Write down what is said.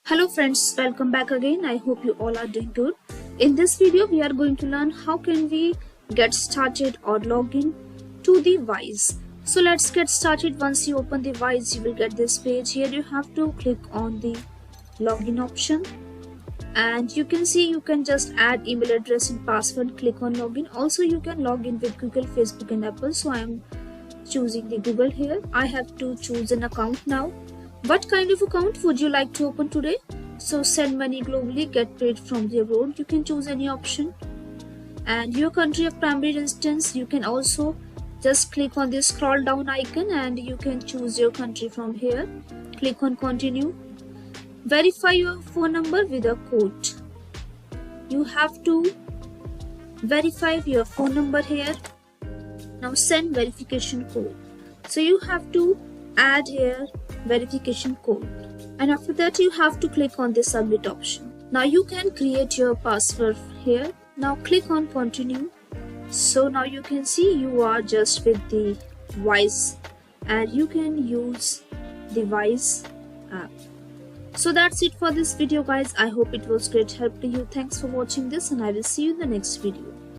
Hello friends, welcome back again. I hope you all are doing good. In this video, we are going to learn how can we get started or log in to the Wise. So let's get started. Once you open the Wise, you will get this page. Here you have to click on the login option. And you can see you can just add email address and password, click on login. Also you can log in with Google, Facebook and Apple. So I am choosing the Google here. I have to choose an account now. What kind of account would you like to open today? So send money globally, get paid from the abroad. You can choose any option. And your country of primary residence, you can also just click on this scroll down icon and you can choose your country from here. Click on continue. Verify your phone number with a code. You have to verify your phone number here. Now send verification code. So you have to add here verification code, and after that you have to click on the submit option. Now you can create your password here. Now click on continue. So now you can see you are just with the Wise and you can use the Wise app. So that's it for this video guys. I hope it was great help to you. Thanks for watching this and I will see you in the next video.